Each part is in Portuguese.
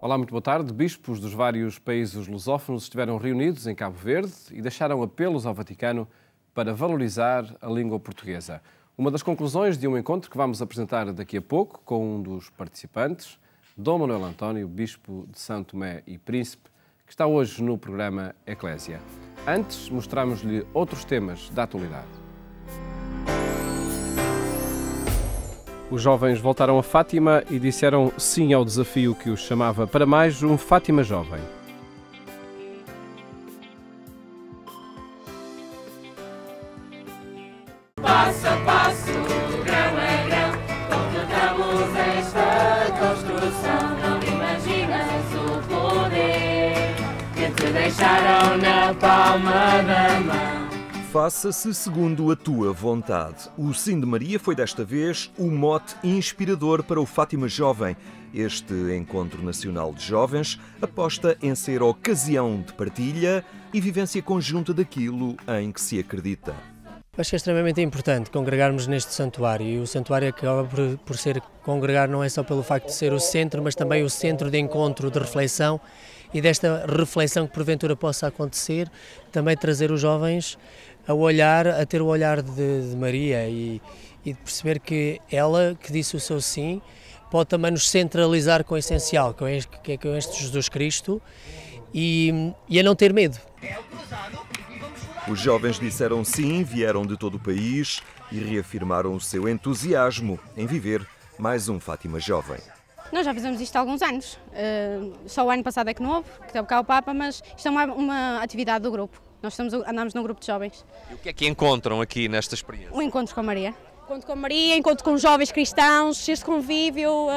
Olá, muito boa tarde. Bispos dos vários países lusófonos estiveram reunidos em Cabo Verde e deixaram apelos ao Vaticano para valorizar a língua portuguesa. Uma das conclusões de um encontro que vamos apresentar daqui a pouco com um dos participantes, Dom Manuel António, Bispo de São Tomé e Príncipe, que está hoje no programa Eclésia. Antes, mostramos-lhe outros temas da atualidade. Os jovens voltaram a Fátima e disseram sim ao desafio que os chamava para mais um Fátima Jovem. Passo a passo, grão a grão, completamos esta construção. Não imaginas o poder que te deixaram na palma da mão. Faça-se segundo a tua vontade. O Sim de Maria foi desta vez o mote inspirador para o Fátima Jovem. Este encontro nacional de jovens aposta em ser ocasião de partilha e vivência conjunta daquilo em que se acredita. Acho que é extremamente importante congregarmos neste santuário, e o santuário acaba por ser congregar não é só pelo facto de ser o centro, mas também o centro de encontro, de reflexão, e desta reflexão que porventura possa acontecer, também trazer os jovens a ter o olhar de Maria e de perceber que ela, que disse o seu sim, pode também nos centralizar com o essencial, que é com este Jesus Cristo, e a não ter medo. Os jovens disseram sim, vieram de todo o país e reafirmaram o seu entusiasmo em viver mais um Fátima Jovem. Nós já fizemos isto há alguns anos, só o ano passado é que não houve, que esteve cá o Papa, mas isto é uma atividade do grupo. Nós andamos num grupo de jovens. E o que é que encontram aqui nesta experiência? Um encontro com Maria. Encontro com Maria, encontro com jovens cristãos, este convívio,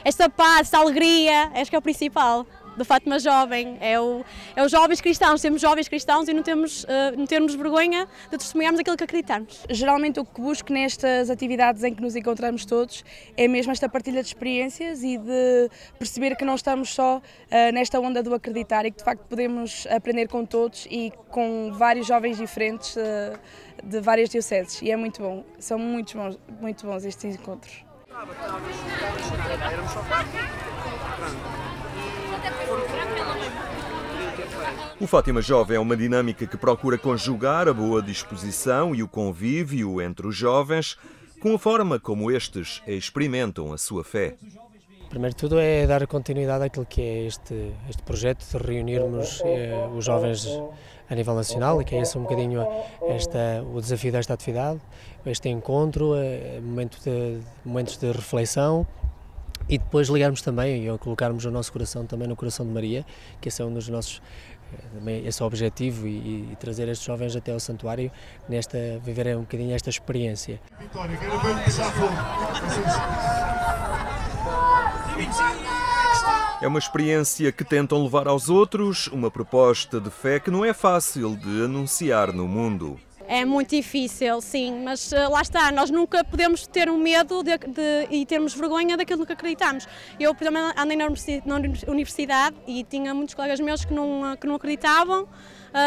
esta paz, esta alegria, acho que é o principal do Fátima Jovem. É os jovens cristãos, sermos jovens cristãos e não termos vergonha de testemunharmos aquilo que acreditamos. Geralmente o que busco nestas atividades em que nos encontramos todos é mesmo esta partilha de experiências e de perceber que não estamos só nesta onda do acreditar e que de facto podemos aprender com todos e com vários jovens diferentes de várias dioceses, e é muito bom, são muito bons estes encontros. O Fátima Jovem é uma dinâmica que procura conjugar a boa disposição e o convívio entre os jovens com a forma como estes experimentam a sua fé. Primeiro de tudo é dar continuidade àquilo que é este projeto de reunirmos os jovens a nível nacional, e que é esse um bocadinho o desafio desta atividade, este encontro, momentos de reflexão, e depois ligarmos também e colocarmos o nosso coração também no coração de Maria, que esse é um dos nossos, esse é o objetivo, e trazer estes jovens até ao santuário, viver um bocadinho esta experiência. Vitória, quero ver começar a fogo. É uma experiência que tentam levar aos outros, uma proposta de fé que não é fácil de anunciar no mundo. É muito difícil, sim, mas lá está, nós nunca podemos ter um medo e termos vergonha daquilo que acreditamos. Eu, por exemplo, andei na universidade e tinha muitos colegas meus que não acreditavam,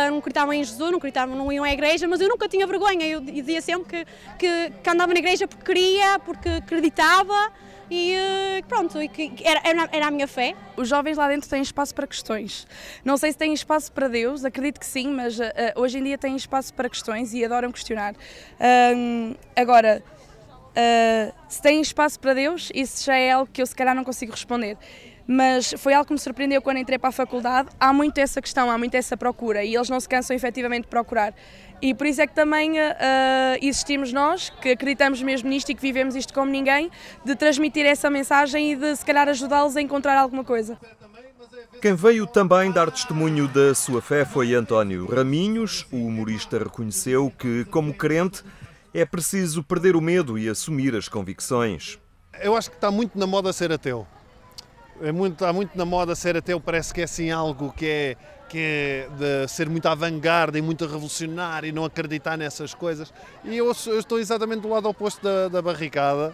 não acreditavam em Jesus, não iam à igreja, mas eu nunca tinha vergonha. Eu dizia sempre que andava na igreja porque queria, porque acreditava. E pronto, era a minha fé. Os jovens lá dentro têm espaço para questões. Não sei se têm espaço para Deus, acredito que sim, mas hoje em dia têm espaço para questões e adoram questionar. Agora, se têm espaço para Deus, isso já é algo que eu se calhar não consigo responder. Mas foi algo que me surpreendeu quando entrei para a faculdade. Há muito essa questão, há muito essa procura, e eles não se cansam efetivamente de procurar. E por isso é que também existimos nós, que acreditamos mesmo nisto e que vivemos isto como ninguém, de transmitir essa mensagem e de se calhar ajudá-los a encontrar alguma coisa. Quem veio também dar testemunho da sua fé foi António Raminhos. O humorista reconheceu que, como crente, é preciso perder o medo e assumir as convicções. Eu acho que está muito na moda ser ateu. Está muito na moda ser ateu, parece que é assim algo que é de ser muito avant-garde e muito revolucionário e não acreditar nessas coisas. E eu estou exatamente do lado oposto da barricada,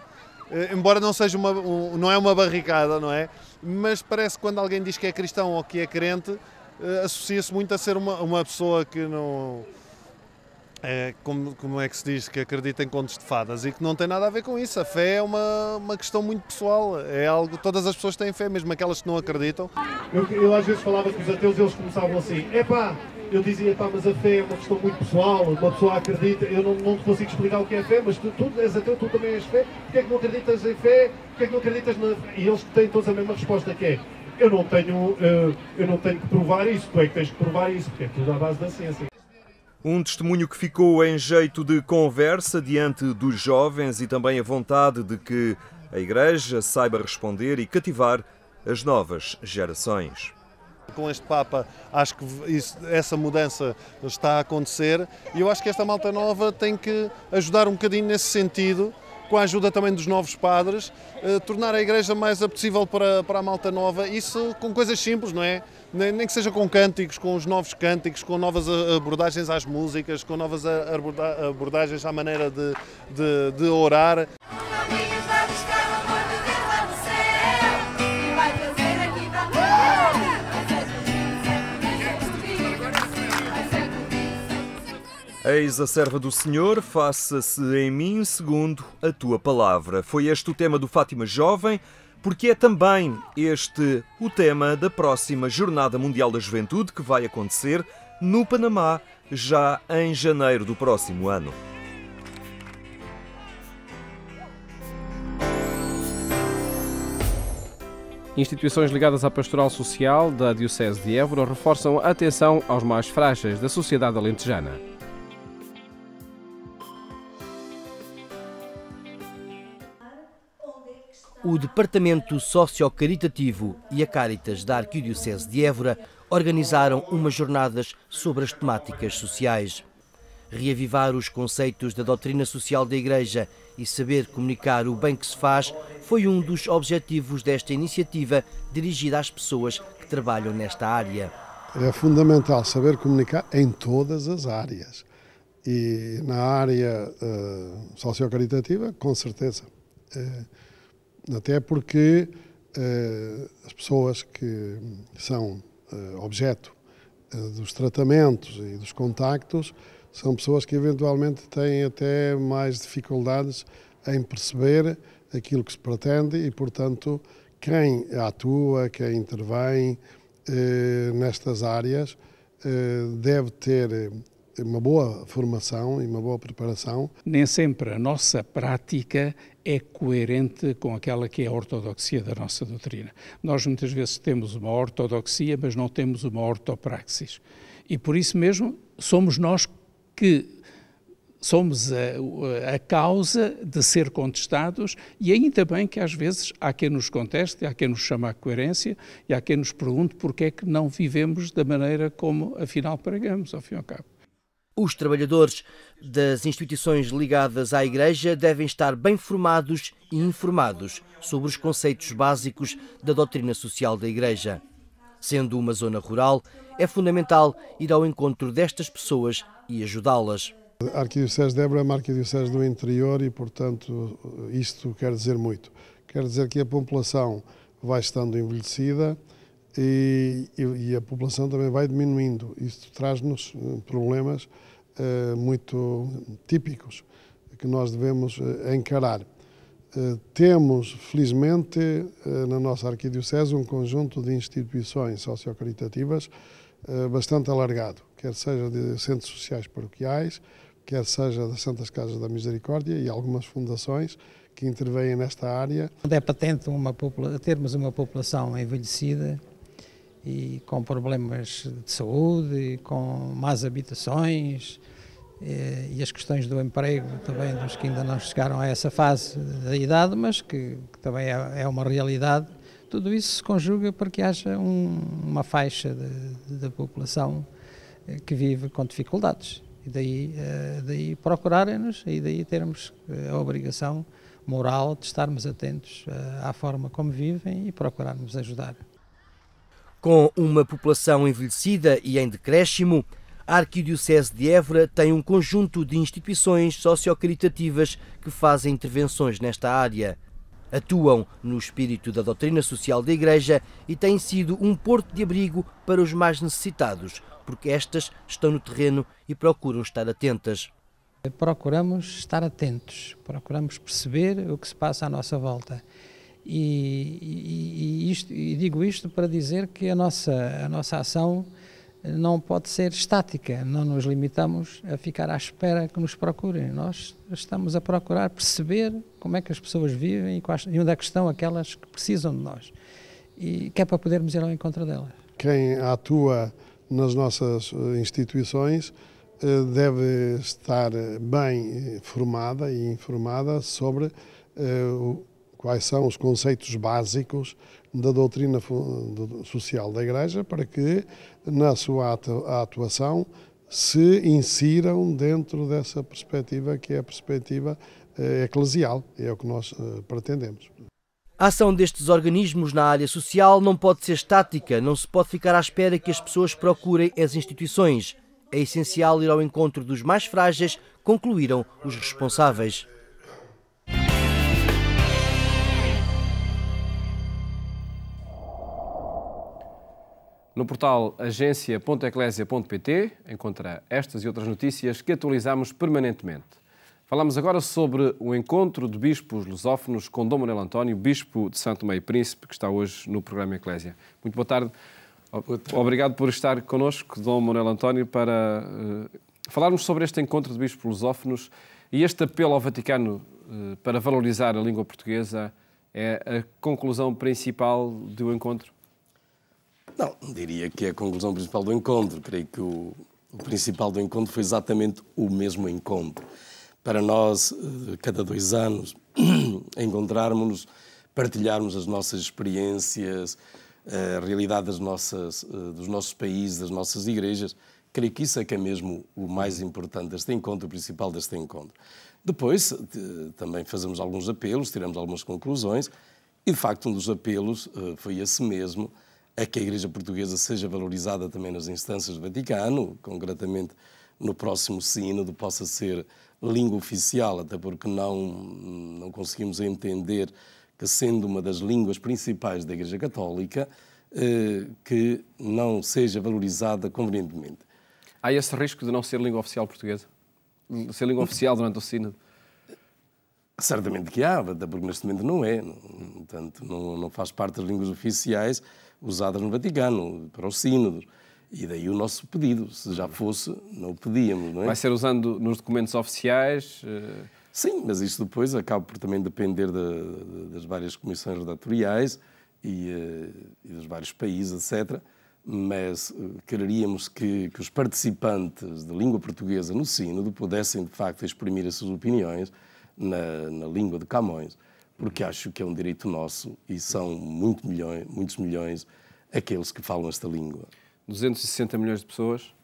embora não seja não é uma barricada, não é? Mas parece que quando alguém diz que é cristão ou que é crente, associa-se muito a ser uma pessoa que como é que se diz, que acredita em contos de fadas, e que não tem nada a ver com isso. A fé é uma questão muito pessoal, é algo, todas as pessoas têm fé, mesmo aquelas que não acreditam. Eu às vezes falava com os ateus, eles começavam assim, eu dizia, mas a fé é uma questão muito pessoal, uma pessoa acredita, eu não te consigo explicar o que é fé, mas tu és ateu, tu também és fé, porque é que não acreditas em fé, porque é que não acreditas na fé? E eles têm todos a mesma resposta, que é, eu não tenho que provar isso, tu é que tens que provar isso, porque é tudo à base da ciência. Um testemunho que ficou em jeito de conversa diante dos jovens e também a vontade de que a Igreja saiba responder e cativar as novas gerações. Com este Papa, acho que essa mudança está a acontecer e eu acho que esta malta nova tem que ajudar um bocadinho nesse sentido, com a ajuda também dos novos padres, tornar a Igreja mais apetecível para a malta nova, isso com coisas simples, não é? Nem que seja com cânticos, com os novos cânticos, com novas abordagens às músicas, com novas abordagens à maneira de orar. Eis a serva do Senhor, faça-se em mim segundo a tua palavra. Foi este o tema do Fátima Jovem, porque é também este o tema da próxima Jornada Mundial da Juventude, que vai acontecer no Panamá, já em janeiro do próximo ano. Instituições ligadas à pastoral social da Diocese de Évora reforçam a atenção aos mais frágeis da sociedade alentejana. O Departamento Socio-Caritativo e a Cáritas da Arquidiocese de Évora organizaram umas jornadas sobre as temáticas sociais. Reavivar os conceitos da doutrina social da Igreja e saber comunicar o bem que se faz foi um dos objetivos desta iniciativa dirigida às pessoas que trabalham nesta área. É fundamental saber comunicar em todas as áreas e na área socio-caritativa, com certeza. Até porque as pessoas que são objeto dos tratamentos e dos contactos são pessoas que eventualmente têm até mais dificuldades em perceber aquilo que se pretende e, portanto, quem atua, quem intervém nestas áreas deve ter uma boa formação e uma boa preparação. Nem sempre a nossa prática é coerente com aquela que é a ortodoxia da nossa doutrina. Nós muitas vezes temos uma ortodoxia, mas não temos uma ortopraxis. E por isso mesmo somos nós que somos a causa de ser contestados e ainda bem que às vezes há quem nos conteste, há quem nos chama à coerência e há quem nos pergunte porque é que não vivemos da maneira como afinal pregamos, ao fim e ao cabo. Os trabalhadores das instituições ligadas à Igreja devem estar bem formados e informados sobre os conceitos básicos da doutrina social da Igreja. Sendo uma zona rural, é fundamental ir ao encontro destas pessoas e ajudá-las. A Arquidiocese de Évora é uma arquidiocese do interior e, portanto, isto quer dizer muito. Quer dizer que a população vai estando envelhecida e a população também vai diminuindo. Isto traz-nos problemas muito típicos que nós devemos encarar. Temos, felizmente, na nossa arquidiocese um conjunto de instituições socio-caritativas bastante alargado, quer seja de centros sociais paroquiais, quer seja das Santas Casas da Misericórdia e algumas fundações que intervêm nesta área. É patente termos uma população envelhecida e com problemas de saúde, com más habitações e as questões do emprego também dos que ainda não chegaram a essa fase da idade, mas que também é uma realidade. Tudo isso se conjuga para que haja uma faixa da população que vive com dificuldades. E daí procurarem-nos e daí termos a obrigação moral de estarmos atentos à forma como vivem e procurarmos ajudar. Com uma população envelhecida e em decréscimo, a Arquidiocese de Évora tem um conjunto de instituições socio-caritativas que fazem intervenções nesta área. Atuam no espírito da doutrina social da Igreja e têm sido um porto de abrigo para os mais necessitados, porque estas estão no terreno e procuram estar atentas. Procuramos estar atentos, procuramos perceber o que se passa à nossa volta. E digo isto para dizer que a nossa ação não pode ser estática, não nos limitamos a ficar à espera que nos procurem. Nós estamos a procurar perceber como é que as pessoas vivem e onde é que estão aquelas que precisam de nós, e que é para podermos ir ao encontro delas. Quem atua nas nossas instituições deve estar bem formada e informada sobre quais são os conceitos básicos da doutrina social da Igreja, para que na sua atuação se insiram dentro dessa perspectiva, que é a perspectiva eclesial, é o que nós pretendemos. A ação destes organismos na área social não pode ser estática, não se pode ficar à espera que as pessoas procurem as instituições. É essencial ir ao encontro dos mais frágeis, concluíram os responsáveis. No portal agência.eclésia.pt encontra estas e outras notícias que atualizamos permanentemente. Falamos agora sobre o encontro de bispos lusófonos com Dom Manuel António, bispo de Santo Tomé e Príncipe, que está hoje no programa Eclésia. Muito boa tarde. Obrigado por estar connosco, Dom Manuel António, para falarmos sobre este encontro de bispos lusófonos e este apelo ao Vaticano para valorizar a língua portuguesa. É a conclusão principal do encontro? Não, diria que é a conclusão principal do encontro. Creio que o principal do encontro foi exatamente o mesmo encontro. Para nós, cada 2 anos, encontrarmos-nos, partilharmos as nossas experiências, a realidade dos nossos países, das nossas igrejas, creio que isso é que é mesmo o mais importante deste encontro, o principal deste encontro. Depois, também fazemos alguns apelos, tiramos algumas conclusões, e de facto um dos apelos foi esse mesmo, a que a Igreja Portuguesa seja valorizada também nas instâncias do Vaticano, concretamente no próximo sínodo possa ser língua oficial, até porque não conseguimos entender que, sendo uma das línguas principais da Igreja Católica, que não seja valorizada convenientemente. Há esse risco de não ser língua oficial portuguesa? De ser língua oficial durante o sínodo? Certamente que há, até porque neste momento não é. Portanto, não faz parte das línguas oficiais usadas no Vaticano, para os sínodos. E daí o nosso pedido. Se já fosse, não o pedíamos, não é? Vai ser usando nos documentos oficiais? Sim, mas isso depois acaba por também depender das várias comissões redatoriais e dos vários países, etc. Mas quereríamos que os participantes de língua portuguesa no sínodo pudessem, de facto, exprimir as suas opiniões na língua de Camões, porque acho que é um direito nosso e são muitos milhões aqueles que falam esta língua. 260 milhões de pessoas,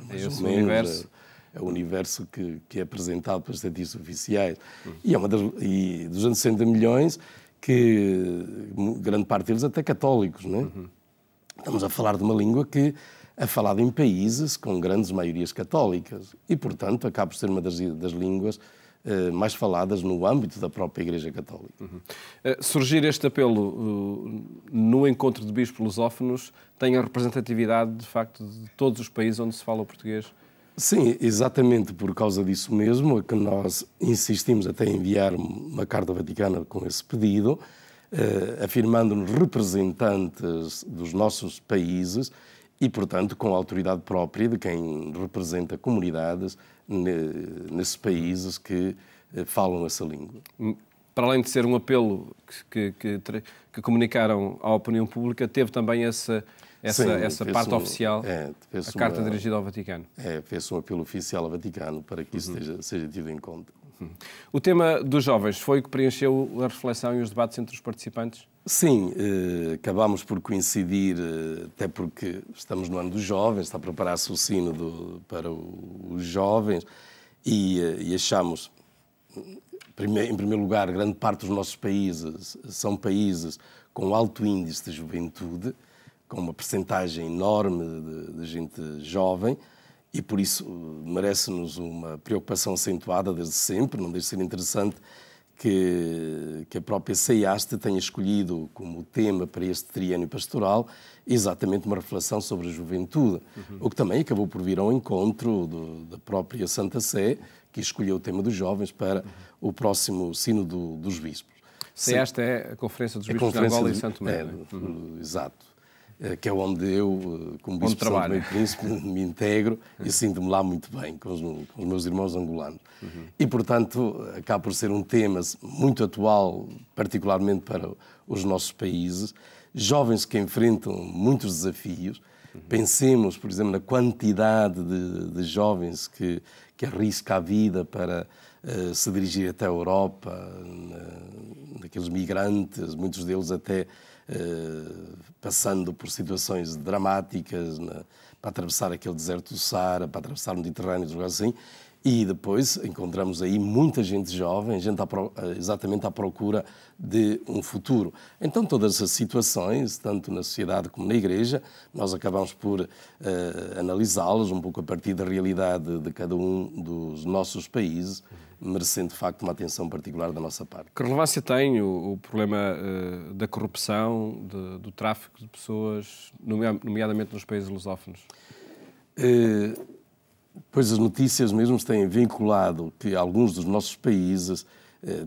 é esse o universo? É o universo que é apresentado pelas estatísticas oficiais. E 260 milhões que grande parte deles até católicos, não é? Estamos a falar de uma língua que é falada em países com grandes maiorias católicas e, portanto, acaba por ser uma das línguas mais faladas no âmbito da própria Igreja Católica. Surgir este apelo no encontro de bispos lusófonos tem a representatividade, de facto, de todos os países onde se fala o português? Sim, exatamente por causa disso mesmo, é que nós insistimos até em enviar uma carta vaticana com esse pedido, afirmando-nos representantes dos nossos países e, portanto, com a autoridade própria de quem representa comunidades nesses países que falam essa língua. Para além de ser um apelo que comunicaram à opinião pública, teve também essa parte oficial, a carta dirigida ao Vaticano. Fez um apelo oficial ao Vaticano para que isso seja tido em conta. O tema dos jovens foi o que preencheu a reflexão e os debates entre os participantes? Sim, acabámos por coincidir, até porque estamos no ano dos jovens, está a preparar-se o sínodo para os jovens e achamos, em primeiro lugar, grande parte dos nossos países são países com alto índice de juventude, com uma percentagem enorme de gente jovem, e por isso merece-nos uma preocupação acentuada desde sempre. Não deixa de ser interessante que a própria CEAST tenha escolhido como tema para este triênio pastoral exatamente uma reflexão sobre a juventude, o que também acabou por vir ao encontro da própria Santa Sé, que escolheu o tema dos jovens para o próximo Sínodo dos Bispos. CEAST é a Conferência dos Bispos de Angola e Santo Tomé. Exato. Que é onde eu, como Bispo de São Tomé e Príncipe, me integro e sinto-me lá muito bem com os meus irmãos angolanos. E, portanto, acaba por ser um tema muito atual, particularmente para os nossos países, jovens que enfrentam muitos desafios. Pensemos, por exemplo, na quantidade de jovens que arrisca a vida para se dirigir até a Europa, daqueles migrantes, muitos deles até passando por situações dramáticas para atravessar aquele deserto do Saara, para atravessar o Mediterrâneo, lugares assim, e depois encontramos aí muita gente jovem, gente exatamente à procura de um futuro. Então todas as situações, tanto na sociedade como na Igreja, nós acabamos por analisá-las um pouco a partir da realidade de cada um dos nossos países, merecendo de facto uma atenção particular da nossa parte. Que relevância tem o problema da corrupção, do tráfico de pessoas, nomeadamente nos países lusófonos? Pois as notícias mesmo têm vinculado que alguns dos nossos países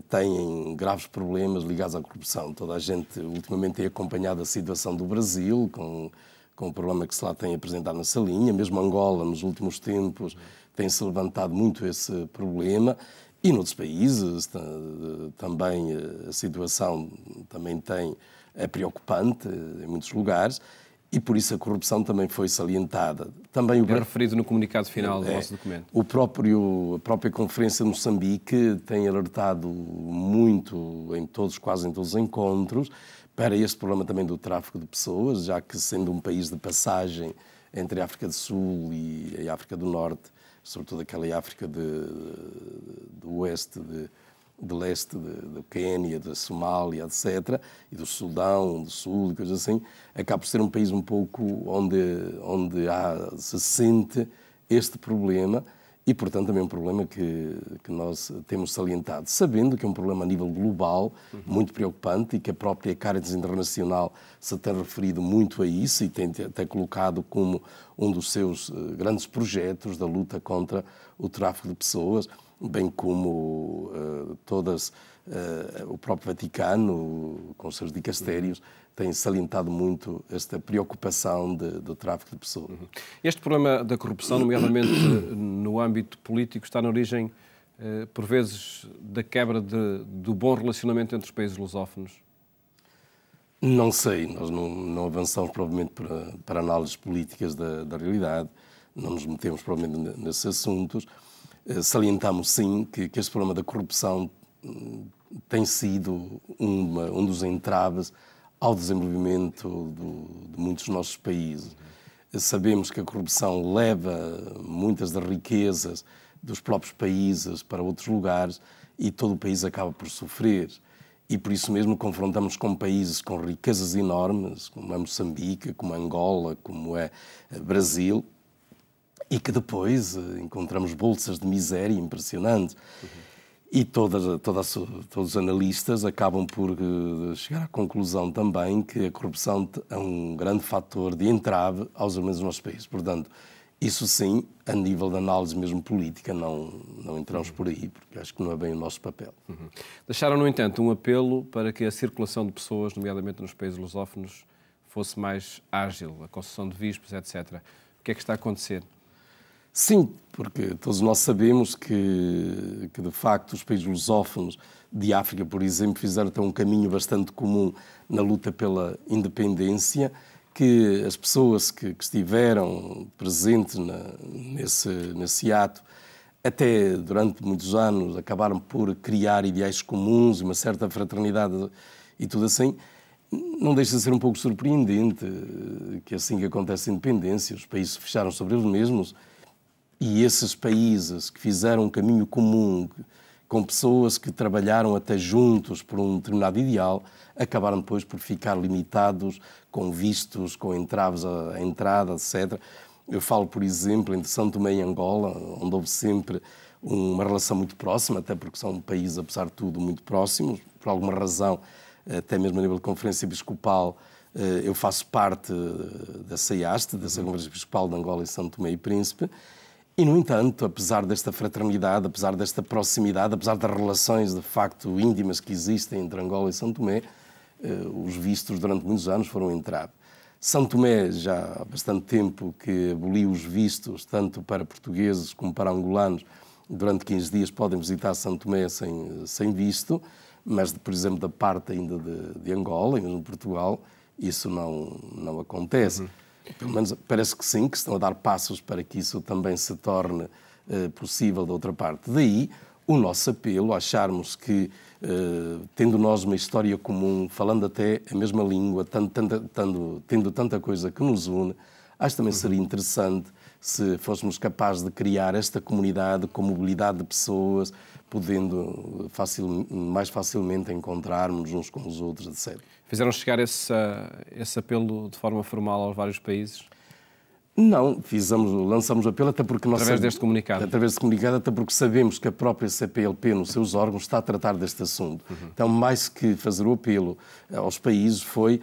têm graves problemas ligados à corrupção. Toda a gente ultimamente tem acompanhado a situação do Brasil, com o problema que se lá tem apresentado nessa linha. Mesmo Angola, nos últimos tempos, tem-se levantado muito esse problema. E noutros países também a situação também é preocupante em muitos lugares e por isso a corrupção também foi salientada. Também é referido no comunicado final do nosso documento. A própria Conferência de Moçambique tem alertado muito, quase em todos os encontros, para este problema também do tráfico de pessoas, já que sendo um país de passagem entre a África do Sul e a África do Norte, sobretudo aquela África do oeste, de leste, do Quênia, da Somália, etc., e do Sudão, do Sul, e coisas assim, acaba por ser um país um pouco onde se sente este problema e, portanto, também um problema que nós temos salientado, sabendo que é um problema a nível global, muito preocupante, e que a própria Caritas Internacional se tem referido muito a isso e tem até colocado como um dos seus grandes projetos da luta contra o tráfico de pessoas, bem como o próprio Vaticano, com os seus dicastérios, tem salientado muito esta preocupação do tráfico de pessoas. Este problema da corrupção, nomeadamente no âmbito político, está na origem, por vezes, da quebra do bom relacionamento entre os países lusófonos? Não sei, nós não avançamos provavelmente para análises políticas da realidade, não nos metemos provavelmente nesses assuntos. Salientamos sim que este problema da corrupção tem sido um dos entraves ao desenvolvimento de muitos dos nossos países. Sabemos que a corrupção leva muitas das riquezas dos próprios países para outros lugares e todo o país acaba por sofrer. E por isso mesmo confrontamos com países com riquezas enormes, como é Moçambique, como é Angola, como é Brasil, e que depois encontramos bolsas de miséria impressionantes. E todos os analistas acabam por chegar à conclusão também que a corrupção é um grande fator de entrave aos elementos dos nossos países. Portanto, isso sim, a nível de análise mesmo política, não entramos por aí, porque acho que não é bem o nosso papel. Deixaram, no entanto, um apelo para que a circulação de pessoas, nomeadamente nos países lusófonos, fosse mais ágil, a concessão de vistos, etc. O que é que está a acontecer? Sim, porque todos nós sabemos que de facto os países lusófonos de África, por exemplo, fizeram até um caminho bastante comum na luta pela independência, que as pessoas que estiveram presentes nesse ato, até durante muitos anos, acabaram por criar ideais comuns, uma certa fraternidade e tudo assim. Não deixa de ser um pouco surpreendente que assim que acontece a independência, os países se fecharam sobre eles mesmos. E esses países que fizeram um caminho comum, com pessoas que trabalharam até juntos por um determinado ideal, acabaram depois por ficar limitados com vistos, com entraves à entrada, etc. Eu falo, por exemplo, entre São Tomé e Angola, onde houve sempre uma relação muito próxima, até porque são países, apesar de tudo, muito próximos. Por alguma razão, até mesmo a nível de Conferência Episcopal, eu faço parte da CEAST, da Conferência Episcopal de Angola e São Tomé e Príncipe, e, no entanto, apesar desta fraternidade, apesar desta proximidade, apesar das relações, de facto, íntimas que existem entre Angola e São Tomé, os vistos durante muitos anos foram entraves. São Tomé já há bastante tempo que aboliu os vistos, tanto para portugueses como para angolanos. Durante 15 dias podem visitar São Tomé sem visto, mas, por exemplo, da parte ainda de Angola e mesmo Portugal, isso não acontece. Pelo menos parece que sim, que estão a dar passos para que isso também se torne possível da outra parte. Daí o nosso apelo, acharmos que, tendo nós uma história comum, falando até a mesma língua, tendo tanta coisa que nos une, acho que também seria interessante se fôssemos capazes de criar esta comunidade com mobilidade de pessoas, podendo mais facilmente encontrarmos uns com os outros, etc. Fizeram chegar esse apelo de forma formal aos vários países? Não, lançamos o apelo até porque... Através deste comunicado? Através deste comunicado, até porque sabemos que a própria CPLP, nos seus órgãos, está a tratar deste assunto. Então, mais que fazer o apelo aos países, foi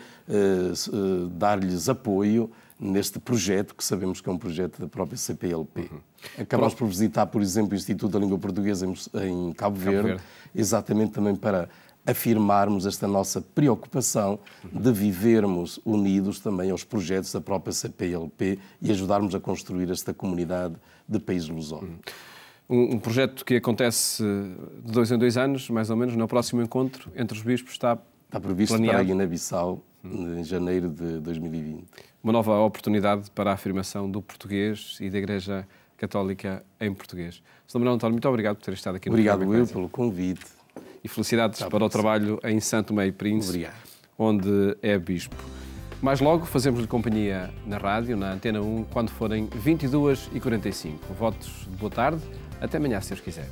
dar-lhes apoio neste projeto, que sabemos que é um projeto da própria CPLP. Acabamos por visitar, por exemplo, o Instituto da Língua Portuguesa em Cabo Verde, exatamente também para afirmarmos esta nossa preocupação de vivermos unidos também aos projetos da própria CPLP e ajudarmos a construir esta comunidade de países lusófonos. Um projeto que acontece de 2 em 2 anos, mais ou menos, no próximo encontro entre os bispos está previsto planeado para a Guiné-Bissau em janeiro de 2020. Uma nova oportunidade para a afirmação do português e da Igreja Católica em português. Sr. Manuel António, muito obrigado por ter estado aqui no programa. Obrigado eu pelo convite. E felicidades para o trabalho em São Tomé e Príncipe, onde é bispo. Mais logo fazemos-lhe companhia na rádio, na Antena 1, quando forem 22h45. Votos de boa tarde. Até amanhã, se Deus quiser.